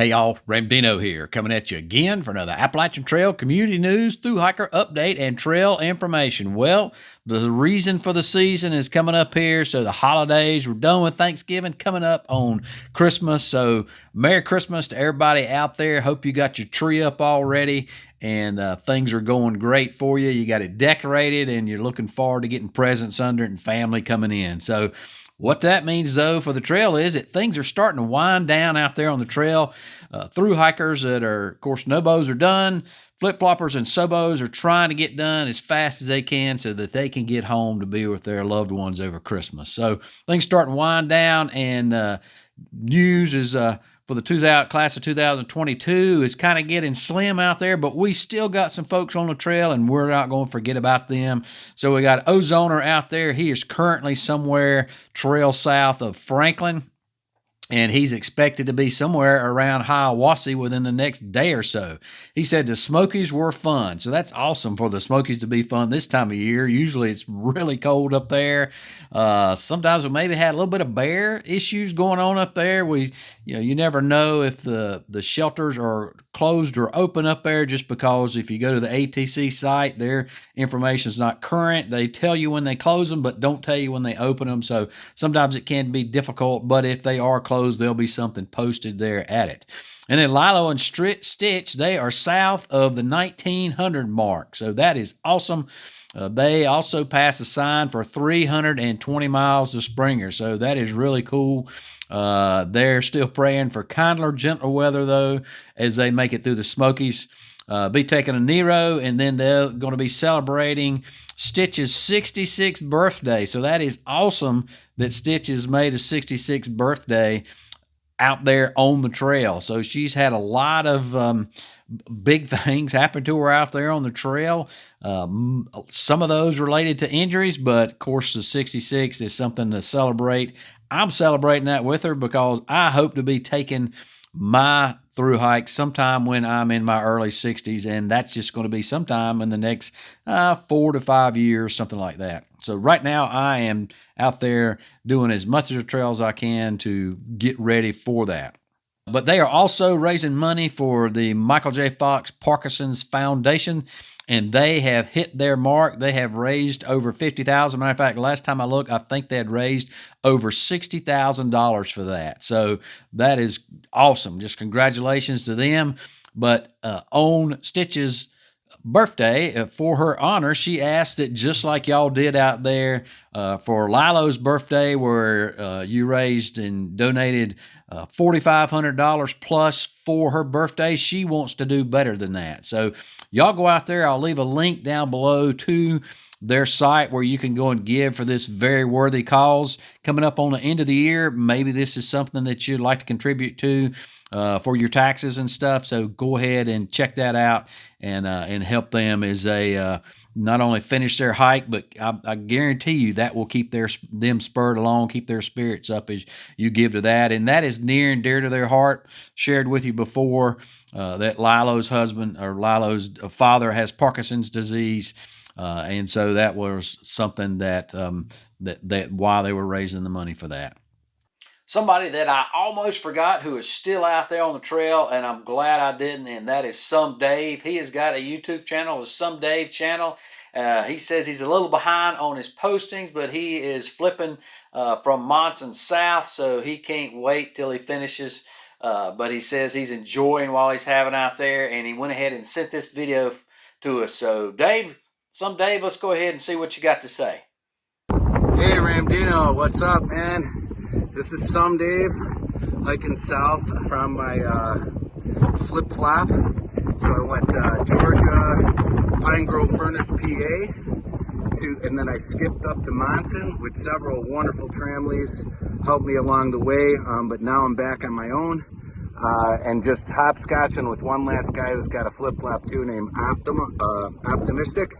Hey y'all, Ramdino here, coming at you again for another Appalachian Trail community news, Thru Hiker update, and trail information. Well, the reason for the season is coming up here, so the holidays, we're done with Thanksgiving, coming up on Christmas, so Merry Christmas to everybody out there. Hope you got your tree up already, and things are going great for you. You got it decorated, and you're looking forward to getting presents under it and family coming in. So what that means, though, for the trail is that things are starting to wind down out there on the trail. Thru hikers that are, of course, no-bows are done. Flip-floppers and sobos are trying to get done as fast as they can so that they can get home to be with their loved ones over Christmas. So things starting to wind down, and news is for the class of 2022 is kind of getting slim out there, but we still got some folks on the trail, and we're not going to forget about them. So we got Ozoner out there. He is currently somewhere trail south of Franklin, and he's expected to be somewhere around Hiawassee within the next day or so. He said the Smokies were fun, so that's awesome for the Smokies to be fun this time of year. Usually it's really cold up there. Sometimes we maybe had a little bit of bear issues going on up there. You never know if the shelters are closed or open up there, just because if you go to the ATC site, their information is not current. They tell you when they close them, but don't tell you when they open them. So sometimes it can be difficult, but if they are closed, there'll be something posted there at it. And then Lilo and Stich, they are south of the 1900 mark. So that is awesome. They also pass a sign for 320 miles to Springer. So that is really cool. They're still praying for kinder, gentler weather, though, as they make it through the Smokies. Be taking a Nero, and then they're going to be celebrating Stich's 66th birthday. So that is awesome that Stich has made a 66th birthday out there on the trail. So she's had a lot of big things happen to her out there on the trail. Some of those related to injuries, but of course the 66 is something to celebrate. I'm celebrating that with her because I hope to be taking my thru hike sometime when I'm in my early 60s, and that's just going to be sometime in the next 4 to 5 years, something like that. So right now I am out there doing as much of the trail as I can to get ready for that. But they are also raising money for the Michael J. Fox Parkinson's Foundation, and they have hit their mark. They have raised over $50,000. Matter of fact, last time I looked, I think they had raised over $60,000 for that. So that is awesome. Just congratulations to them. But on Stich's birthday, for her honor, she asked that just like y'all did out there for Lilo's birthday, where you raised and donated $4,500 plus for her birthday, she wants to do better than that. So y'all go out there. I'll leave a link down below to their site where you can go and give for this very worthy cause. Coming up on the end of the year, maybe this is something that you'd like to contribute to for your taxes and stuff. So go ahead and check that out and help them as they not only finish their hike, but I guarantee you that will keep them spurred along, keep their spirits up as you give to that. And that is near and dear to their heart. Shared with you before that Lilo's husband, or Lilo's father, has Parkinson's disease. And so that was something that why they were raising the money for that. Somebody that I almost forgot who is still out there on the trail, and I'm glad I didn't, and that is Some Dave. He has got a YouTube channel, the Some Dave channel. He says he's a little behind on his postings, but he is flipping from Monson south, so he can't wait till he finishes. But he says he's enjoying while he's having out there, and he went ahead and sent this video to us. So Dave, Some Dave, let's go ahead and see what you got to say. Hey Ramdino, what's up, man? This is Some Dave, hiking south from my flip-flop. So I went Georgia, Pine Grove Furnace, PA, and then I skipped up to Monson with several wonderful tramleys, helped me along the way, but now I'm back on my own. And just hopscotching with one last guy who's got a flip-flop too, named Optimistic.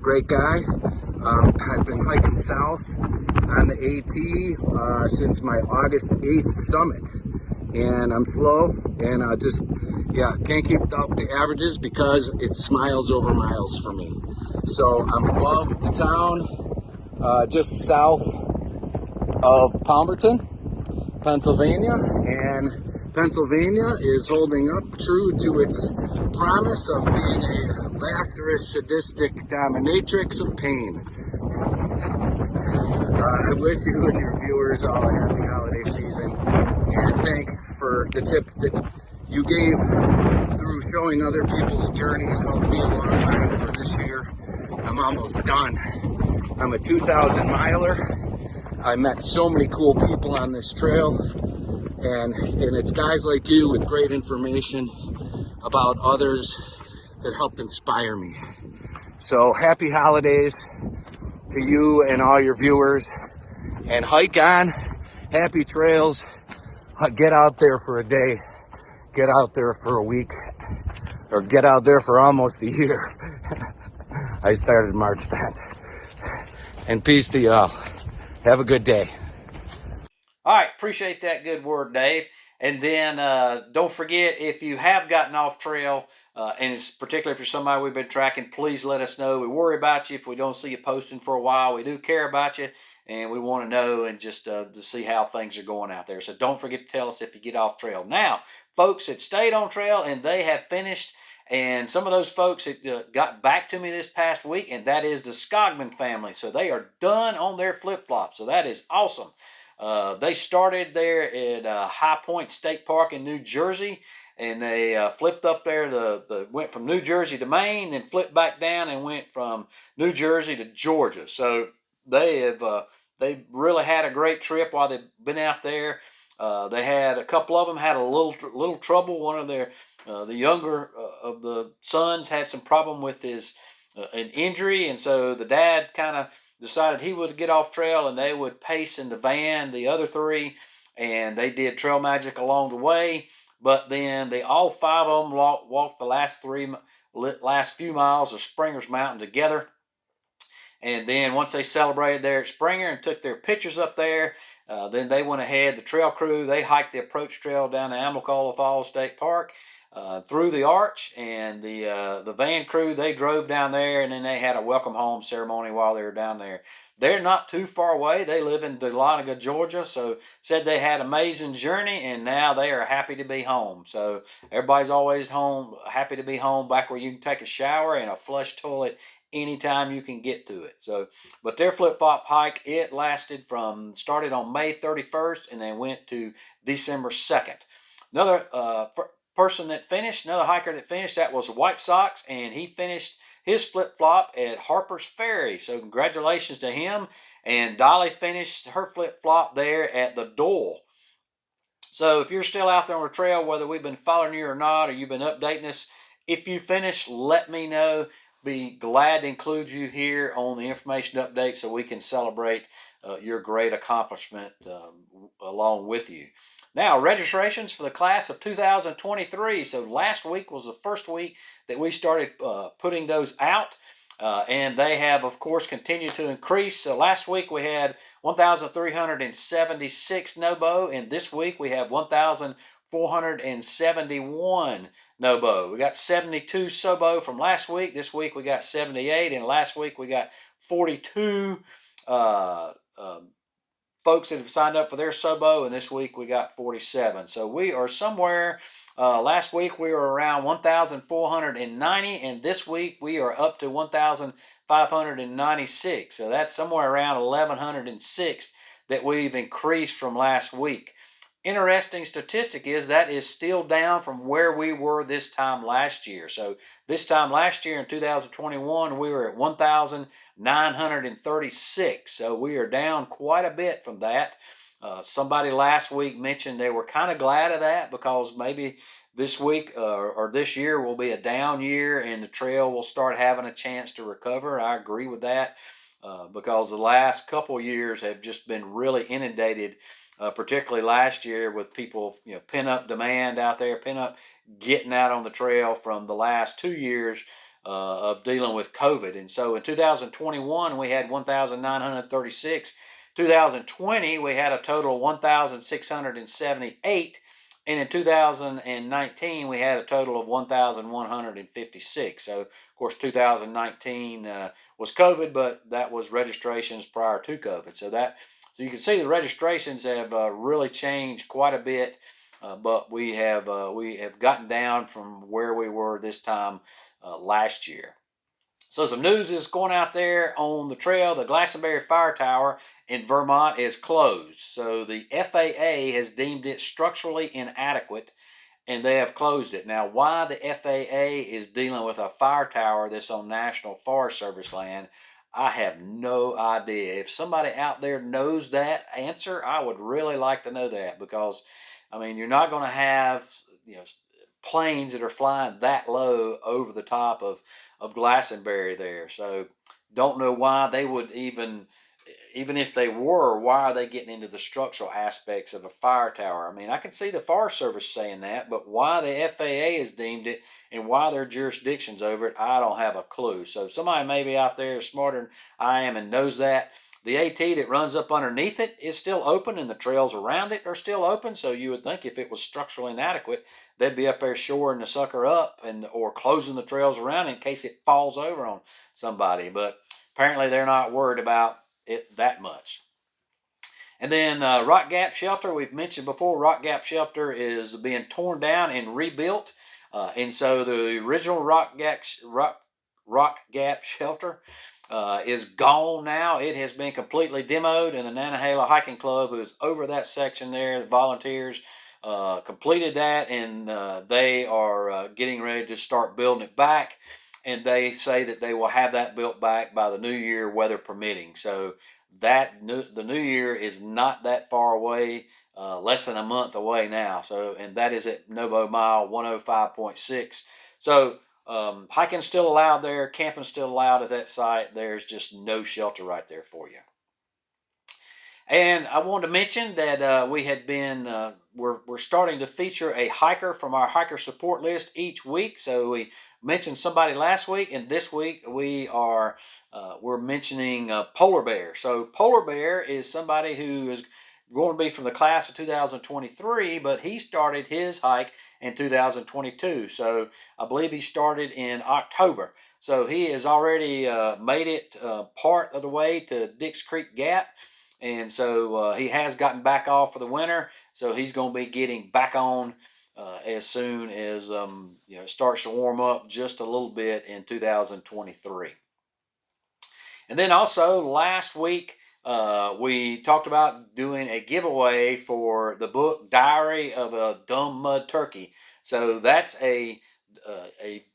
Great guy. I've been hiking south on the AT since my August 8th summit, and I'm slow, and can't keep up the averages because it smiles over miles for me. So I'm above the town, just south of Palmerton, Pennsylvania, and Pennsylvania is holding up true to its promise of being a Lazarus sadistic dominatrix of pain. I wish you and your viewers all a happy holiday season, and thanks for the tips that you gave through showing other people's journeys. Helped me along mine for this year. I'm almost done. I'm a 2,000 miler. I met so many cool people on this trail, and it's guys like you with great information about others that helped inspire me. So happy holidays to you and all your viewers, and hike on. Happy trails. Get out there for a day, get out there for a week, or get out there for almost a year. I started March 10th. And peace to y'all. Have a good day. All right, appreciate that good word, Dave. And then don't forget, if you have gotten off trail, and it's particularly if you're somebody we've been tracking, please let us know. We worry about you if we don't see you posting for a while. We do care about you, and we want to know and just to see how things are going out there. So don't forget to tell us if you get off trail. Now, folks that stayed on trail and they have finished, and some of those folks that got back to me this past week, and that is the Skogman family. So they are done on their flip-flops. So that is awesome. They started there at High Point State Park in New Jersey, and they flipped up there. Went from New Jersey to Maine, then flipped back down and went from New Jersey to Georgia. So they really had a great trip while they've been out there. They had a couple of them had a little trouble. One of their the younger of the sons had some problem with his an injury, and so the dad kind of decided he would get off trail and they would pace in the van the other three, and they did trail magic along the way. But then all five of them walked the last few miles of Springer's Mountain together. And then once they celebrated there at Springer and took their pictures up there, then they went ahead. The trail crew, they hiked the approach trail down to Amicalola Falls State Park through the arch, and the van crew, they drove down there, and then they had a welcome home ceremony while they were down there. They're not too far away. They live in Dahlonega, Georgia, so said they had an amazing journey, and now they are happy to be home. So everybody's always home, happy to be home, back where you can take a shower and a flush toilet anytime you can get to it. So, but their flip-flop hike, it started on May 31st and then went to December 2nd. Another another hiker that finished, that was White Sox, and he finished his flip-flop at Harper's Ferry. So congratulations to him. And Dolly finished her flip-flop there at the Dole. So if you're still out there on the trail, whether we've been following you or not, or you've been updating us, if you finish, let me know. Be glad to include you here on the information update so we can celebrate your great accomplishment along with you. Now, registrations for the class of 2023. So last week was the first week that we started putting those out. And they have, of course, continued to increase. So last week we had 1,376 NOBO, and this week we have 1,471 NOBO. We got 72 SOBO from last week. This week we got 78, and last week we got 42 folks that have signed up for their SOBO, and this week we got 47. So we are somewhere, last week we were around 1,490, and this week we are up to 1,596. So that's somewhere around 1,106 that we've increased from last week. Interesting statistic is that is still down from where we were this time last year. So this time last year in 2021, we were at 1,936. So we are down quite a bit from that. Somebody last week mentioned they were kind of glad of that because maybe this week or this year will be a down year and the trail will start having a chance to recover. I agree with that because the last couple years have just been really inundated. Particularly last year with people, pin-up demand out there, pin-up getting out on the trail from the last 2 years of dealing with COVID. And so in 2021, we had 1,936. 2020, we had a total of 1,678. And in 2019, we had a total of 1,156. So, of course, 2019 was COVID, but that was registrations prior to COVID. So you can see the registrations have really changed quite a bit but we have gotten down from where we were this time last year. So some news is going out there on the trail. The Glastonbury Fire Tower in Vermont is closed. So the FAA has deemed it structurally inadequate, and they have closed it. Now, why the FAA is dealing with a fire tower that's on National Forest Service land, I have no idea. If somebody out there knows that answer, I would really like to know that, because, I mean, you're not going to have, planes that are flying that low over the top of Glastonbury there. So don't know why they would even if they were, why are they getting into the structural aspects of a fire tower? I mean, I can see the Forest Service saying that, but why the FAA has deemed it and why their jurisdiction's over it, I don't have a clue. So somebody maybe out there is smarter than I am and knows that. The AT that runs up underneath it is still open, and the trails around it are still open. So you would think if it was structurally inadequate, they'd be up there shoring the sucker up or closing the trails around it in case it falls over on somebody. But apparently they're not worried about it that much. And then Rock Gap Shelter, we've mentioned before, Rock Gap Shelter is being torn down and rebuilt. And so the original Rock Gap Shelter is gone now. It has been completely demoed, and the Nantahala Hiking Club, who is over that section there, the volunteers, completed that, and they are getting ready to start building it back. And they say that they will have that built back by the new year, weather permitting. So the new year is not that far away, less than a month away now. So, and that is at Nobo Mile 105.6. So hiking still allowed there, camping still allowed at that site. There's just no shelter right there for you. And I wanted to mention that we had been, we're starting to feature a hiker from our hiker support list each week. So we mentioned somebody last week, and this week we're mentioning Polar Bear. So Polar Bear is somebody who is going to be from the class of 2023, but he started his hike in 2022. So I believe he started in October. So he has already made it part of the way to Dix Creek Gap. And so he has gotten back off for the winter, so he's going to be getting back on as soon as it starts to warm up just a little bit in 2023. And then also last week we talked about doing a giveaway for the book Diary of a Dumb Mud Turkey. So that's a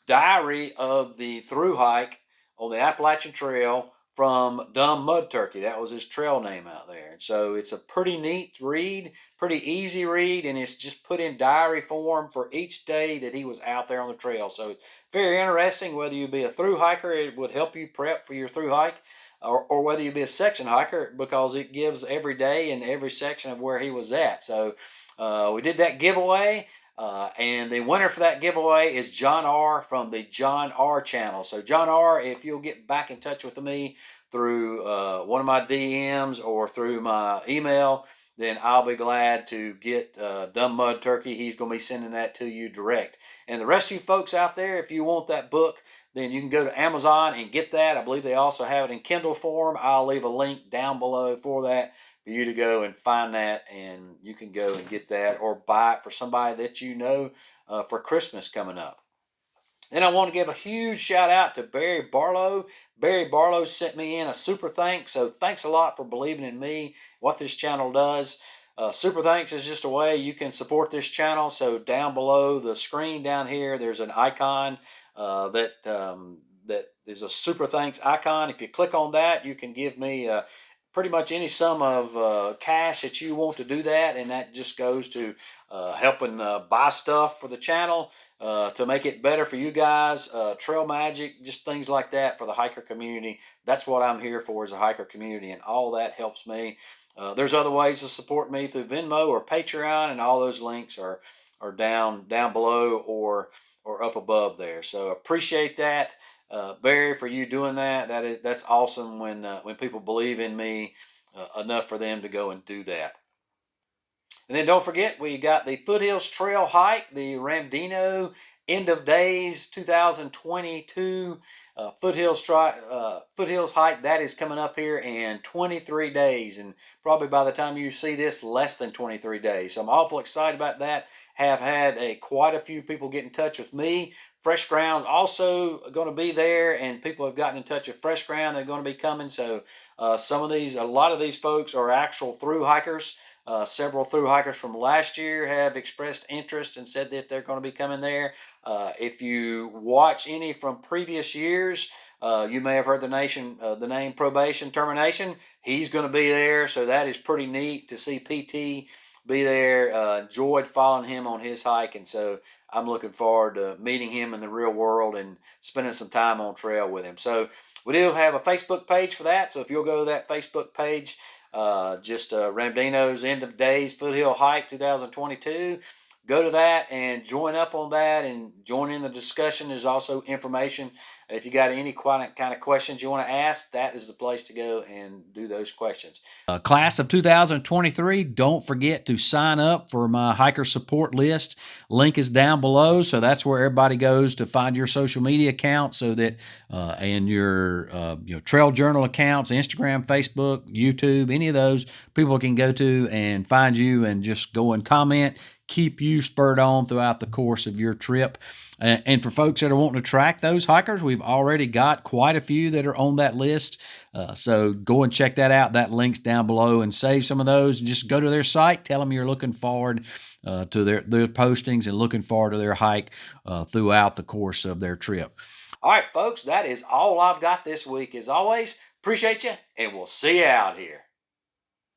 diary of the thru hike on the Appalachian Trail from Dumb Mud Turkey. That was his trail name out there. And so it's a pretty neat read, pretty easy read, and it's just put in diary form for each day that he was out there on the trail. So it's very interesting. Whether you be a thru hiker, it would help you prep for your thru hike, or whether you be a section hiker, because it gives every day and every section of where he was at. So we did that giveaway. And the winner for that giveaway is John R. from the John R. channel. So John R., if you'll get back in touch with me through one of my DMs or through my email, then I'll be glad to get Dumb Mud Turkey. He's going to be sending that to you direct. And the rest of you folks out there, if you want that book, then you can go to Amazon and get that. I believe they also have it in Kindle form. I'll leave a link down below for that, for you to go and find that, and you can go and get that or buy it for somebody that you know for Christmas coming up. Then I want to give a huge shout out to Barry Barlow. Barry Barlow sent me in a super thanks. So thanks a lot for believing in me, what this channel does. Super thanks is just a way you can support this channel. So down below the screen down here, there's an icon that is a super thanks icon. If you click on that, you can give me pretty much any sum of cash that you want to do that, and that just goes to helping buy stuff for the channel to make it better for you guys, trail magic, just things like that for the hiker community. That's what I'm here for, is a hiker community, and all that helps me. There's other ways to support me through Venmo or Patreon, and all those links are down below or up above there. So appreciate that. Barry, for you doing that. That's awesome when people believe in me enough for them to go and do that. And then don't forget, we got the Foothills Trail hike, the Ramdino End of Days 2022 Foothills hike. That is coming up here in 23 days, and probably by the time you see this, less than 23 days. So I'm awful excited about that. Have had quite a few people get in touch with me. Fresh Ground also going to be there, and people have gotten in touch with Fresh Ground. They're going to be coming. So a lot of these folks are actual thru hikers. Several thru hikers from last year have expressed interest and said that they're going to be coming there. If you watch any from previous years, you may have heard the name Probation Termination. He's going to be there, so that is pretty neat to see PT be there. Enjoyed following him on his hike, and so I'm looking forward to meeting him in the real world and spending some time on trail with him. So we do have a Facebook page for that, so if you'll go to that Facebook page, just Ramdino's End of Days Foothill Hike 2022. Go to that and join up on that and join in the discussion. There's also information. If you got any kind of questions you want to ask, that is the place to go and do those questions. Class of 2023, don't forget to sign up for my hiker support list. Link is down below, so that's where everybody goes to find your social media accounts, so that and your trail journal accounts, Instagram, Facebook, YouTube, any of those, people can go to and find you and just go and comment. Keep you spurred on throughout the course of your trip. And for folks that are wanting to track those hikers, we've already got quite a few that are on that list. So go and check that out. That link's down below, and save some of those. And just go to their site. Tell them you're looking forward to their postings and looking forward to their hike throughout the course of their trip. All right, folks, that is all I've got this week. As always, appreciate you, and we'll see you out here.